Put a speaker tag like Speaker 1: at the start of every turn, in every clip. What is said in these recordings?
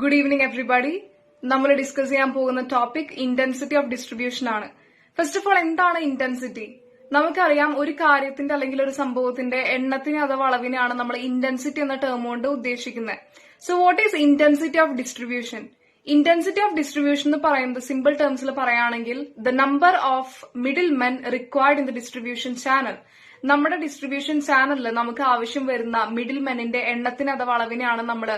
Speaker 1: Good evening everybody. നമ്മൾ discuss ചെയ്യാൻ പോകുന്ന ടോപ്പിക് ഇന്റൻസിറ്റി ഓഫ് ഡിസ്ട്രിബ്യൂഷൻ ആണ്. ഫസ്റ്റ് ഓഫ് ഓൾ, എന്താണ് ഇന്റൻസിറ്റി? നമുക്കറിയാം, ഒരു കാര്യത്തിന്റെ അല്ലെങ്കിൽ ഒരു സംഭവത്തിന്റെ എണ്ണത്തിന് അഥവാ അളവിനെയാണ് നമ്മൾ ഇന്റൻസിറ്റി എന്ന ടേം കൊണ്ട് ഉദ്ദേശിക്കുന്നത്. So what is intensity of distribution? Intensity of distribution എന്ന് പറയുന്നത് സിമ്പിൾ ടേംസിൽ പറയുകയാണെങ്കിൽ the number of middle men required in the distribution channel. നമ്മുടെ ഡിസ്ട്രിബ്യൂഷൻ ചാനലിൽ നമുക്ക് ആവശ്യം വരുന്ന മിഡിൽ മെന്നിന്റെ എണ്ണത്തിന് അഥവാ അളവിനെയാണ് നമ്മൾ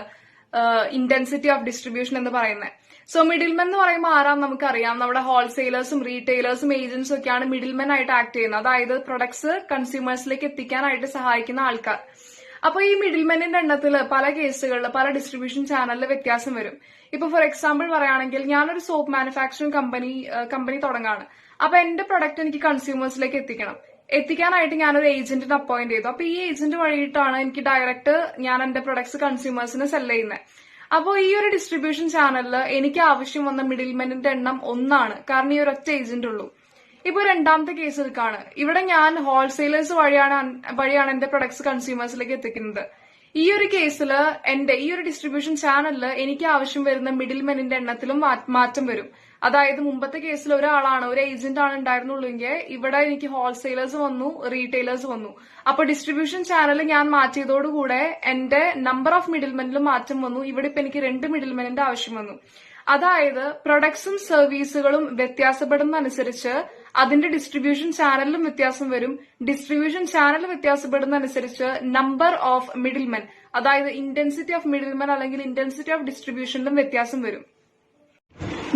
Speaker 1: ഇന്റൻസിറ്റി ഓഫ് ഡിസ്ട്രിബ്യൂഷൻ എന്ന് പറയുന്നത്. സോ മിഡിൽമെൻ എന്ന് പറയുമ്പോൾ ആരാന്ന് നമുക്കറിയാം. നമ്മുടെ ഹോൾസെയിലേഴ്സും റീറ്റെയിലേഴ്സും ഏജന്റ്സും ഒക്കെയാണ് മിഡിൽമെൻ ആയിട്ട് ആക്ട് ചെയ്യുന്നത്. അതായത് പ്രൊഡക്ട്സ് കൺസ്യൂമേഴ്സിലേക്ക് എത്തിക്കാനായിട്ട് സഹായിക്കുന്ന ആൾക്കാർ. അപ്പൊ ഈ മിഡിൽമെന്നിന്റെ എണ്ണത്തിൽ പല കേസുകളിൽ പല ഡിസ്ട്രിബ്യൂഷൻ ചാനലിൽ വ്യത്യാസം വരും. ഇപ്പൊ ഫോർ എക്സാമ്പിൾ പറയുകയാണെങ്കിൽ, ഞാനൊരു സോപ്പ് മാനുഫാക്ചറിംഗ് കമ്പനി തുടങ്ങാണ്. അപ്പൊ എന്റെ പ്രൊഡക്റ്റ് എനിക്ക് കൺസ്യൂമേഴ്സിലേക്ക് എത്തിക്കാനായിട്ട് ഞാനൊരു ഏജന്റിനെ അപ്പോയിന്റ് ചെയ്തു. അപ്പൊ ഈ ഏജന്റ് വഴിയിട്ടാണ് എനിക്ക് ഡയറക്റ്റ് ഞാൻ എന്റെ പ്രൊഡക്ട്സ് കൺസ്യൂമേഴ്സിന് സെല് ചെയ്യുന്നത്. അപ്പോൾ ഈ ഒരു ഡിസ്ട്രിബ്യൂഷൻ ചാനലിൽ എനിക്ക് ആവശ്യം വന്ന മിഡിൽമെന്നിന്റെ എണ്ണം ഒന്നാണ്, കാരണം ഈ ഒരൊറ്റ ഏജന്റ് ഉള്ളൂ. ഇപ്പൊ രണ്ടാമത്തെ കേസ് എടുക്കാണ്. ഇവിടെ ഞാൻ ഹോൾസെയിലേഴ്സ് വഴിയാണ് എന്റെ പ്രൊഡക്ട്സ് കൺസ്യൂമേഴ്സിലേക്ക് എത്തിക്കുന്നത്. ഈ ഒരു കേസിൽ ഈ ഒരു ഡിസ്ട്രിബ്യൂഷൻ ചാനലിൽ എനിക്ക് ആവശ്യം വരുന്ന മിഡിൽമെന്നിന്റെ എണ്ണത്തിലും മാറ്റം വരും. അതായത് മുമ്പത്തെ കേസിൽ ഒരു ഏജന്റ് ആണ് ഉണ്ടായിരുന്നുള്ളൂവെങ്കിൽ ഇവിടെ എനിക്ക് ഹോൾസെയിലേഴ്സ് വന്നു, റീറ്റെയിലേഴ്സ് വന്നു. അപ്പൊ ഡിസ്ട്രിബ്യൂഷൻ ചാനൽ ഞാൻ മാറ്റിയതോടുകൂടെ എന്റെ നമ്പർ ഓഫ് മിഡിൽമെനിലും മാറ്റം വന്നു. ഇവിടെ ഇപ്പൊ എനിക്ക് 2 മിഡിൽമെനിന്റെ ആവശ്യം വന്നു. അതായത് പ്രൊഡക്ട്സും സർവീസുകളും വ്യത്യാസപ്പെടുന്നതനുസരിച്ച് അതിന്റെ ഡിസ്ട്രിബ്യൂഷൻ ചാനലിലും വ്യത്യാസം വരും. ഡിസ്ട്രിബ്യൂഷൻ ചാനൽ വ്യത്യാസപ്പെടുന്നതനുസരിച്ച് നമ്പർ ഓഫ് മിഡിൽമെൻ, അതായത് ഇന്റൻസിറ്റി ഓഫ് മിഡിൽമെൻ അല്ലെങ്കിൽ ഇന്റൻസിറ്റി ഓഫ് ഡിസ്ട്രിബ്യൂഷനിലും വ്യത്യാസം വരും.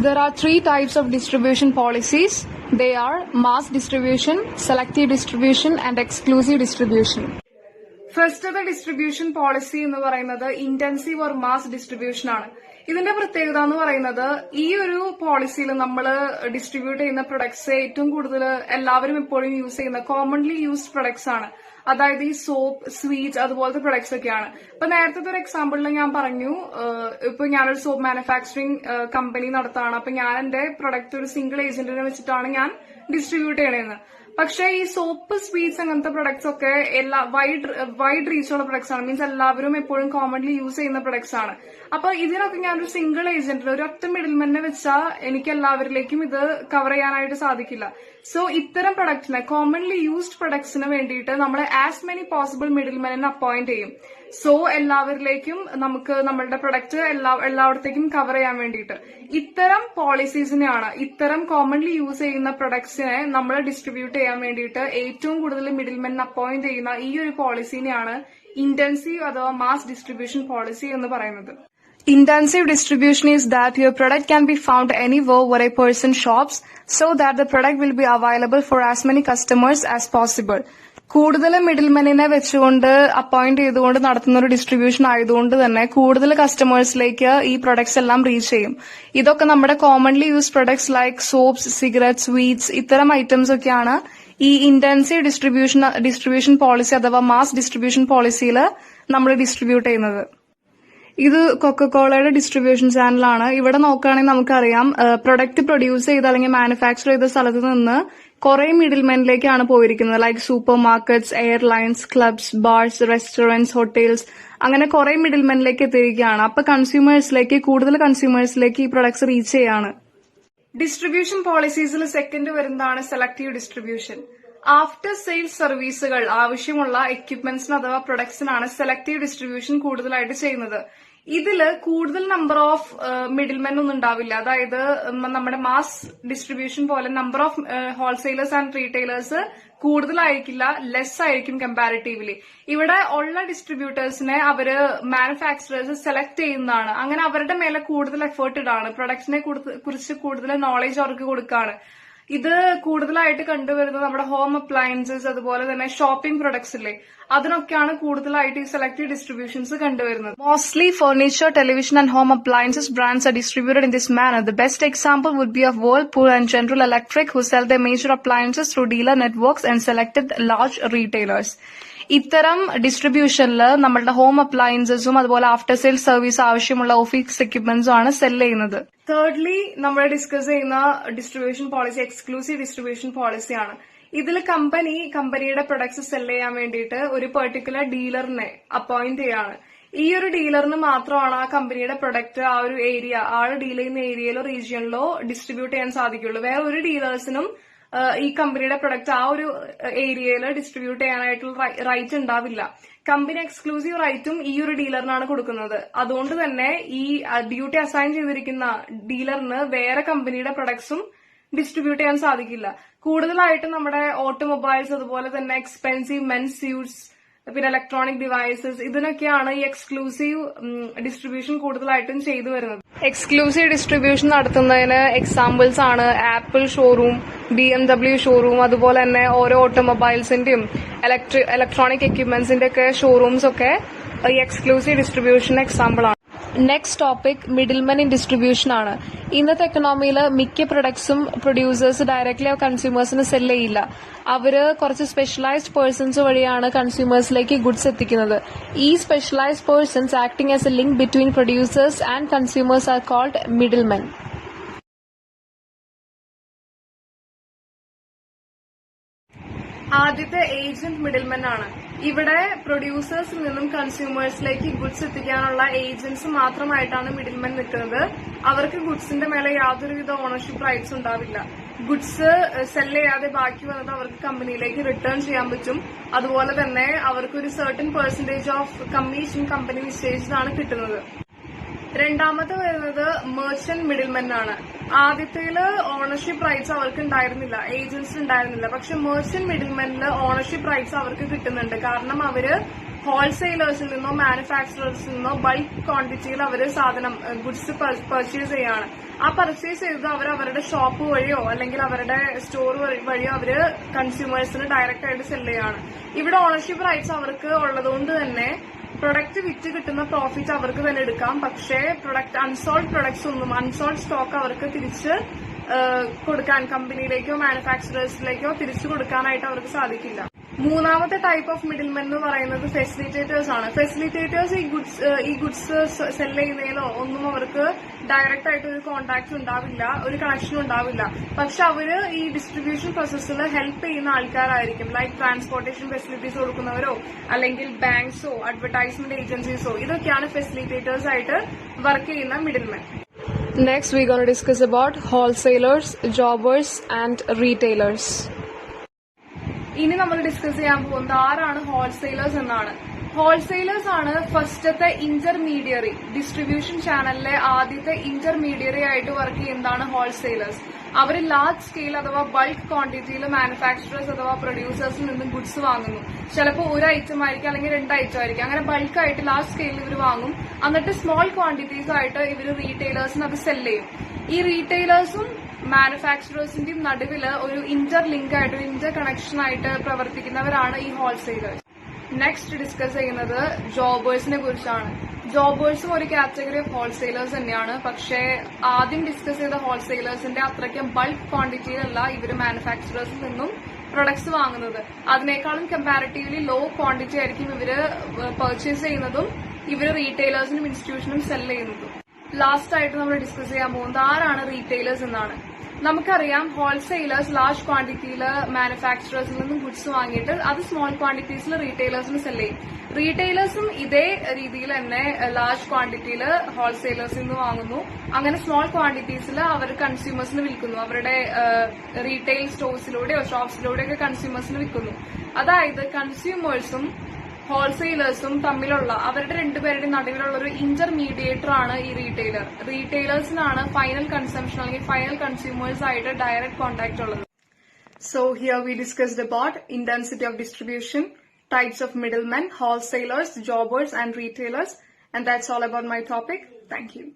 Speaker 1: There are 3 types of distribution policies. They are mass distribution, selective distribution and exclusive distribution. ഫസ്റ്റത്തെ ഡിസ്ട്രിബ്യൂഷൻ പോളിസി എന്ന് പറയുന്നത് ഇന്റൻസീവ് ഓർ മാസ് ഡിസ്ട്രിബ്യൂഷൻ ആണ്. ഇതിന്റെ പ്രത്യേകത എന്ന് പറയുന്നത്, ഈ ഒരു പോളിസിയിൽ നമ്മൾ ഡിസ്ട്രിബ്യൂട്ട് ചെയ്യുന്ന പ്രൊഡക്ട്സ് ഏറ്റവും കൂടുതൽ എല്ലാവരും എപ്പോഴും യൂസ് ചെയ്യുന്ന കോമൺലി യൂസ്ഡ് പ്രൊഡക്ട്സ് ആണ്. അതായത് ഈ സോപ്പ്, സ്വീറ്റ്സ് അതുപോലത്തെ പ്രൊഡക്ട്സ് ഒക്കെയാണ്. ഇപ്പൊ നേരത്തെ ഒരു എക്സാമ്പിളിൽ ഞാൻ പറഞ്ഞു, ഇപ്പൊ ഞാനൊരു സോപ്പ് മാനുഫാക്ചറിംഗ് കമ്പനി നടത്താണ്. അപ്പൊ ഞാൻ എന്റെ പ്രൊഡക്റ്റ് ഒരു സിംഗിൾ ഏജന്റിനെ വെച്ചിട്ടാണ് ഞാൻ ഡിസ്ട്രിബ്യൂട്ട് ചെയ്യണേന്ന്. പക്ഷെ ഈ സോപ്പ്, സ്വീറ്റ്സ് അങ്ങനത്തെ പ്രൊഡക്ട്സ് ഒക്കെ വൈഡ് റീച്ചുള്ള പ്രൊഡക്ട്സ് ആണ്. മീൻസ് എല്ലാവരും എപ്പോഴും കോമൺലി യൂസ് ചെയ്യുന്ന പ്രൊഡക്ട്സ് ആണ്. അപ്പൊ ഇതിനൊക്കെ ഞാനൊരു സിംഗിൾ ഏജന്റിൽ ഒരു ഒറ്റ മിഡിൽമെന്നെ വെച്ചാൽ എനിക്ക് എല്ലാവരിലേക്കും ഇത് കവർ ചെയ്യാനായിട്ട് സാധിക്കില്ല. സോ ഇത്തരം പ്രൊഡക്റ്റിനെ, കോമൺലി യൂസ്ഡ് പ്രൊഡക്ട്സിന് വേണ്ടിയിട്ട് നമ്മൾ ആസ് മെനി പോസിബിൾ മിഡിൽമെനെ അപ്പോയിന്റ് ചെയ്യും. സോ എല്ലാവരിലേക്കും നമുക്ക് നമ്മളുടെ പ്രൊഡക്റ്റ് എല്ലായിടത്തേക്കും കവർ ചെയ്യാൻ വേണ്ടിയിട്ട് ഇത്തരം പോളിസീസിനെയാണ്, ഇത്തരം കോമൺലി യൂസ് ചെയ്യുന്ന പ്രൊഡക്ട്സിനെ നമ്മൾ ഡിസ്ട്രിബ്യൂട്ട് ചെയ്യാൻ വേണ്ടിയിട്ട് ഏറ്റവും കൂടുതൽ മിഡിൽമെൻ അപ്പോയിന്റ് ചെയ്യുന്ന ഈ ഒരു പോളിസിനെയാണ് ഇന്റൻസീവ് അഥവാ മാസ് ഡിസ്ട്രിബ്യൂഷൻ പോളിസി എന്ന് പറയുന്നത്. Intensive distribution is that your product can be found anywhere where a person shops, so that the product will be available for as many customers as possible. കൂടുതൽ മിഡിൽമെനിനെ വെച്ചുകൊണ്ട് appoint ചെയ്തുകൊണ്ട് നടത്തുന്ന ഒരു distribution ആയതുകൊണ്ട് തന്നെ കൂടുതൽ കസ്റ്റമേഴ്സിലേക്ക് ഈ പ്രൊഡക്ട്സ് എല്ലാം റീച്ച് ചെയ്യും. ഇതൊക്കെ നമ്മുടെ commonly use products like soaps, cigarette, sweets ഇത്തരം ഐറ്റംസ് ഒക്കെയാണ് ഈ ഇന്റൻസീവ് ഡിസ്ട്രിബ്യൂഷൻ പോളിസി അഥവാ മാസ് ഡിസ്ട്രിബ്യൂഷൻ പോളിസിയിൽ നമ്മൾ ഡിസ്ട്രിബ്യൂട്ട് ചെയ്യുന്നത്. ഇത് കൊക്കക്കോളയുടെ ഡിസ്ട്രിബ്യൂഷൻ ചാനലാണ്. ഇവിടെ നോക്കുകയാണെങ്കിൽ നമുക്കറിയാം, പ്രൊഡക്റ്റ് പ്രൊഡ്യൂസ് ചെയ്ത് അല്ലെങ്കിൽ മാനുഫാക്ചർ ചെയ്ത സ്ഥലത്ത് നിന്ന് കുറെ മിഡിൽമെനിലേക്കാണ് പോയിരിക്കുന്നത്. Like super markets, airlines, clubs, bars, restaurants, hotels, അങ്ങനെ കുറെ മിഡിൽമെനിലേക്ക് എത്തിയിരിക്കുകയാണ്. അപ്പൊ കൂടുതൽ കൺസ്യൂമേഴ്സിലേക്ക് ഈ പ്രൊഡക്ട്സ് റീച്ച് ചെയ്യാണ്. ഡിസ്ട്രിബ്യൂഷൻ പോളിസീസിൽ സെക്കൻഡ് വരുന്നതാണ് സെലക്ടീവ് ഡിസ്ട്രിബ്യൂഷൻ. ആഫ്റ്റർ സെയിൽസ് സർവീസുകൾ ആവശ്യമുള്ള എക്യുപ്മെന്റ്സിന് അഥവാ പ്രൊഡക്ട്സിനാണ് സെലക്ടീവ് ഡിസ്ട്രിബ്യൂഷൻ കൂടുതലായിട്ട് ചെയ്യുന്നത്. ഇതില് കൂടുതൽ നമ്പർ ഓഫ് മിഡിൽമെൻ ഒന്നും ഉണ്ടാവില്ല. അതായത് നമ്മുടെ മാസ് ഡിസ്ട്രിബ്യൂഷൻ പോലെ number of wholesalers and retailers കൂടുതലായിരിക്കില്ല, ലെസ് ആയിരിക്കും കമ്പാരിറ്റീവ്ലി. ഇവിടെ ഉള്ള ഡിസ്ട്രിബ്യൂട്ടേഴ്സിനെ അവര് മാനുഫാക്ചറേഴ്സ് സെലക്ട് ചെയ്യുന്നതാണ്. അങ്ങനെ അവരുടെ മേലെ കൂടുതൽ എഫേർട്ട് ഇടാണ്, പ്രൊഡക്ട്സിനെ കുറിച്ച് കൂടുതൽ നോളേജ് അവർക്ക് കൊടുക്കാണ്. ഇത് കൂടുതലായിട്ട് കണ്ടുവരുന്നത് നമ്മുടെ ഹോം അപ്ലയൻസസ് അതുപോലെ തന്നെ ഷോപ്പിംഗ് പ്രൊഡക്ട്സ് ഇല്ലേ, അതിനൊക്കെയാണ് കൂടുതലായിട്ട് ഈ സെലക്ടീവ് ഡിസ്ട്രിബ്യൂഷൻസ് കണ്ടുവരുന്നത്. Mostly furniture, television and home appliances brands are distributed in this manner. The best example would be of Whirlpool and General Electric, who sell their major appliances through dealer networks and selected large retailers. ഇത്തരം ഡിസ്ട്രിബ്യൂഷനിൽ നമ്മളുടെ home അപ്ലയൻസസും അതുപോലെ after sale service ആവശ്യമുള്ള office എക്യുപ്മെന്റ്സും ആണ് cell ചെയ്യുന്നത്. Thirdly നമ്മൾ discuss ചെയ്യുന്ന distribution policy exclusive distribution പോളിസിയാണ്. ഇതിൽ കമ്പനിയുടെ പ്രൊഡക്ട്സ് സെൽ ചെയ്യാൻ വേണ്ടിയിട്ട് ഒരു പെർട്ടിക്കുലർ ഡീലറിനെ അപ്പോയിന്റ് ചെയ്യാണ്. ഈ ഒരു ഡീലറിന് മാത്രമാണ് ആ കമ്പനിയുടെ പ്രൊഡക്റ്റ് ആ ഒരു ഏരിയ, ആള് ഡീൽ ചെയ്യുന്ന ഏരിയയിലോ റീജിയനിലോ ഡിസ്ട്രിബ്യൂട്ട് ചെയ്യാൻ സാധിക്കുള്ളൂ. വേറെ ഒരു ഡീലേഴ്സിനും ഈ കമ്പനിയുടെ പ്രൊഡക്റ്റ് ആ ഒരു ഏരിയയിൽ ഡിസ്ട്രിബ്യൂട്ട് ചെയ്യാനായിട്ടുള്ള റൈറ്റ് ഉണ്ടാവില്ല. കമ്പനി എക്സ്ക്ലൂസീവ് റൈറ്റും ഈ ഒരു ഡീലറിനാണ് കൊടുക്കുന്നത്. അതുകൊണ്ട് തന്നെ ഈ ഡ്യൂട്ടി അസൈൻ ചെയ്തിരിക്കുന്ന ഡീലറിന് വേറെ കമ്പനിയുടെ പ്രൊഡക്ട്സും ഡിസ്ട്രിബ്യൂട്ട് ചെയ്യാൻ സാധിക്കില്ല. കൂടുതലായിട്ടും നമ്മുടെ ഓട്ടോമൊബൈൽസ്, അതുപോലെ തന്നെ എക്സ്പെൻസീവ് മെൻസ് സ്യൂട്ട്സ്, പിന്നെ ഇലക്ട്രോണിക് ഡിവൈസസ്, ഇതിനൊക്കെയാണ് ഈ എക്സ്ക്ലൂസീവ് ഡിസ്ട്രിബ്യൂഷൻ കൂടുതലായിട്ടും ചെയ്തു വരുന്നത്. എക്സ്ക്ലൂസീവ് ഡിസ്ട്രിബ്യൂഷൻ നടത്തുന്നതിന് എക്സാമ്പിൾസ് ആണ് ആപ്പിൾ ഷോറൂം, BMW ഷോറൂം, അതുപോലെ തന്നെ ഓരോ ഓട്ടോമൊബൈൽസിന്റെയും ഇലക്ട്രോണിക് എക്യുപ്മെന്റ്സിന്റെ ഒക്കെ ഷോറൂംസ് ഒക്കെ ഈ എക്സ്ക്ലൂസീവ് ഡിസ്ട്രിബ്യൂഷൻ എക്സാമ്പിൾ ആണ്. Next topic middlemen in distribution ആണ്. ഇന്നത്തെ എക്കണോമിയിൽ മിക്ക പ്രൊഡക്ട്സും പ്രൊഡ്യൂസേഴ്സ് ഡയറക്ട്ലി കൺസ്യൂമേഴ്സിന് സെൽ ചെയ്യില്ല. അവര് കുറച്ച് സ്പെഷ്യലൈസ്ഡ് പേഴ്സൺസ് വഴിയാണ് കൺസ്യൂമേഴ്സിലേക്ക് ഗുഡ്സ് എത്തിക്കുന്നത്. ഈ specialised persons acting as a link between producers and consumers are called middlemen. ആദ്യത്തെ ഏജന്റ് മിഡിൽമെൻ ആണ്. ഇവിടെ പ്രൊഡ്യൂസേഴ്സിൽ നിന്നും കൺസ്യൂമേഴ്സിലേക്ക് ഗുഡ്സ് എത്തിക്കാനുള്ള ഏജന്റ്സ് മാത്രമായിട്ടാണ് മിഡിൽമെൻ നിൽക്കുന്നത്. അവർക്ക് ഗുഡ്സിന്റെ മേലെ യാതൊരുവിധ ഓണർഷിപ്പ് റൈറ്റ്സ് ഉണ്ടാവില്ല. ഗുഡ്സ് സെൽ ചെയ്യാതെ ബാക്കി വന്നത് അവർക്ക് കമ്പനിയിലേക്ക് റിട്ടേൺ ചെയ്യാൻ പറ്റും. അതുപോലെ തന്നെ അവർക്ക് ഒരു certain percentage of commission company നിശ്ചയിച്ചതാണ് കിട്ടുന്നത്. രണ്ടാമത്തെ വരുന്നത് മെർച്ചന്റ് മിഡിൽമെൻ ആണ്. ആദ്യത്തേല് ഓണർഷിപ്പ് റൈറ്റ്സ് അവർക്ക് ഉണ്ടായിരുന്നില്ല, ഏജൻസിന് ഉണ്ടായിരുന്നില്ല. പക്ഷെ മെർച്ചന്റ് മിഡിൽമെനിൽ ഓണർഷിപ്പ് റൈറ്റ്സ് അവർക്ക് കിട്ടുന്നുണ്ട്. കാരണം അവര് ഹോൾസെയിലേഴ്സിൽ നിന്നോ മാനുഫാക്ചറേഴ്സിൽ നിന്നോ ബൾക്ക് ക്വാണ്ടിറ്റിയിൽ അവര് സാധനം ഗുഡ്സ് പർച്ചേസ് ചെയ്യാണ്. ആ പർച്ചേസ് ചെയ്തത് അവർ അവരുടെ ഷോപ്പ് വഴിയോ അല്ലെങ്കിൽ അവരുടെ സ്റ്റോർ വഴിയോ അവര് കൺസ്യൂമേഴ്സിന് ഡയറക്റ്റ് ആയിട്ട് സെല് ചെയ്യാണ്. ഇവിടെ ഓണർഷിപ്പ് റൈറ്റ്സ് അവർക്ക് ഉള്ളതുകൊണ്ട് തന്നെ പ്രൊഡക്റ്റ് വിറ്റ് കിട്ടുന്ന പ്രോഫിറ്റ് അവർക്ക് തന്നെ എടുക്കാം. പക്ഷേ അൺസോൾഡ് പ്രൊഡക്ട്സ് ഒന്നും, അൺസോൾഡ് സ്റ്റോക്ക് അവർക്ക് തിരിച്ച് കൊടുക്കാൻ കമ്പനിയിലേക്കോ മാനുഫാക്ചറേഴ്സിലേക്കോ തിരിച്ചു കൊടുക്കാനായിട്ട് അവർക്ക് സാധിക്കില്ല. മൂന്നാമത്തെ ടൈപ്പ് ഓഫ് മിഡിൽമെൻ എന്ന് പറയുന്നത് ഫെസിലിറ്റേറ്റേഴ്സ് ആണ്. ഫെസിലിറ്റേറ്റേഴ്സ് ഈ ഗുഡ്സ് സെൽ ചെയ്യുന്നതിലോ ഒന്നും അവർക്ക് ഡയറക്റ്റ് ആയിട്ട് ഒരു കോണ്ടാക്ട് ഉണ്ടാവില്ല, ഒരു കണക്ഷൻ ഉണ്ടാവില്ല. പക്ഷെ അവര് ഈ ഡിസ്ട്രിബ്യൂഷൻ പ്രോസസ്സിൽ ഹെൽപ്പ് ചെയ്യുന്ന ആൾക്കാരായിരിക്കും. ലൈക്ക് ട്രാൻസ്പോർട്ടേഷൻ ഫെസിലിറ്റീസ് കൊടുക്കുന്നവരോ അല്ലെങ്കിൽ ബാങ്ക്സോ അഡ്വർടൈസ്മെന്റ് ഏജൻസീസോ, ഇതൊക്കെയാണ് ഫെസിലിറ്റേറ്റേഴ്സ് ആയിട്ട് വർക്ക് ചെയ്യുന്ന middlemen. Next we're going to discuss about wholesalers, jobbers and retailers. ഇനി നമ്മൾ ഡിസ്കസ് ചെയ്യാൻ പോകുന്നത് ആരാണ് ഹോൾസെയിലേഴ്സ് എന്നാണ്. ഹോൾസെയിലേഴ്സ് ആണ് ഫസ്റ്റത്തെ ഇന്റർമീഡിയറി, ഡിസ്ട്രിബ്യൂഷൻ ചാനലിലെ ആദ്യത്തെ ഇന്റർമീഡിയറി ആയിട്ട് വർക്ക് ചെയ്യുന്നതാണ് ഹോൾസെയിലേഴ്സ്. അവർ ലാർജ് സ്കെയിൽ അഥവാ ബൾക്ക് ക്വാണ്ടിറ്റിയിൽ മാനുഫാക്ചറേഴ്സ് അഥവാ പ്രൊഡ്യൂസേഴ്സിൽ നിന്നും ഗുഡ്സ് വാങ്ങുന്നു. ചിലപ്പോൾ ഒരു ഐറ്റം ആയിരിക്കും അല്ലെങ്കിൽ 2 ഐറ്റം ആയിരിക്കും. അങ്ങനെ ബൾക്കായിട്ട് ലാർജ് സ്കെയിലിൽ ഇവർ വാങ്ങും. എന്നിട്ട് സ്മോൾ ക്വാണ്ടിറ്റീസ് ആയിട്ട് ഇവർ റീറ്റെയിലേഴ്സിന് അത് സെല് ചെയ്യും. ഈ റീറ്റെയിലേഴ്സും മാനുഫാക്ചറേഴ്സിന്റെയും നടുവില് ഒരു ഇന്റർ ലിങ്ക് ആയിട്ട്, ഒരു ഇന്റർ കണക്ഷൻ ആയിട്ട് പ്രവർത്തിക്കുന്നവരാണ് ഈ ഹോൾസെയിലേഴ്സ്. നെക്സ്റ്റ് ഡിസ്കസ് ചെയ്യുന്നത് ജോബേഴ്സിനെ കുറിച്ചാണ്. ജോബേഴ്സും ഒരു കാറ്റഗറി ഓഫ് ഹോൾസെയിലേഴ്സ് തന്നെയാണ്. പക്ഷേ ആദ്യം ഡിസ്കസ് ചെയ്ത ഹോൾസെയിലേഴ്സിന്റെ അത്രയ്ക്കും ബൾക്ക് ക്വാണ്ടിറ്റിയിലല്ല ഇവർ മാനുഫാക്ചറേഴ്സിൽ നിന്നും പ്രൊഡക്ട്സ് വാങ്ങുന്നത്. അതിനേക്കാളും കമ്പാരിറ്റീവ്ലി ലോ ക്വാണ്ടിറ്റി ആയിരിക്കും ഇവര് പർച്ചേസ് ചെയ്യുന്നതും ഇവര് റീറ്റെയിലേഴ്സിനും ഇൻസ്റ്റിറ്റ്യൂഷനും സെൽ ചെയ്യുന്നതും. ലാസ്റ്റ് ആയിട്ട് നമ്മൾ ഡിസ്കസ് ചെയ്യാൻ പോകുന്നത് ആരാണ് റീറ്റെയിലേഴ്സ് എന്നാണ്. നമുക്കറിയാം ഹോൾസെയിലേഴ്സ് ലാർജ് ക്വാണ്ടിറ്റിയിൽ മാനുഫാക്ചറേഴ്സിൽ നിന്നും ഗുഡ്സ് വാങ്ങിയിട്ട് അത് സ്മോൾ ക്വാണ്ടിറ്റീസിൽ റീറ്റെയിലേഴ്സിന് സെൽ ചെയ്യും. റീറ്റെയിലേഴ്സും ഇതേ രീതിയിൽ തന്നെ ലാർജ് ക്വാണ്ടിറ്റിയിൽ ഹോൾസെയിലേഴ്സിൽ നിന്ന് വാങ്ങുന്നു. അങ്ങനെ സ്മോൾ ക്വാണ്ടിറ്റീസിൽ അവർ കൺസ്യൂമേഴ്സിന് വിൽക്കുന്നു. അവരുടെ റീറ്റെയിൽ സ്റ്റോഴ്സിലൂടെയോ ഷോപ്സിലൂടെയൊക്കെ കൺസ്യൂമേഴ്സിന് വിൽക്കുന്നു. അതായത് കൺസ്യൂമേഴ്സും ഹോൾസെയിലേഴ്സും തമ്മിലുള്ള അവരുടെ രണ്ടുപേരുടെയും നടുവിലുള്ള ഒരു ഇന്റർമീഡിയേറ്റർ ആണ് ഈ റീറ്റെയിലർ. റീറ്റെയിലേഴ്സിനാണ് ഫൈനൽ കൺസംഷൻ അല്ലെങ്കിൽ ഫൈനൽ കൺസ്യൂമേഴ്സ് ആയിട്ട് ഡയറക്റ്റ് കോൺടാക്ട് ഉള്ളത്. So here we discussed about intensity of distribution, types of middlemen, wholesalers, jobbers and retailers, and that's all about my topic. Thank you.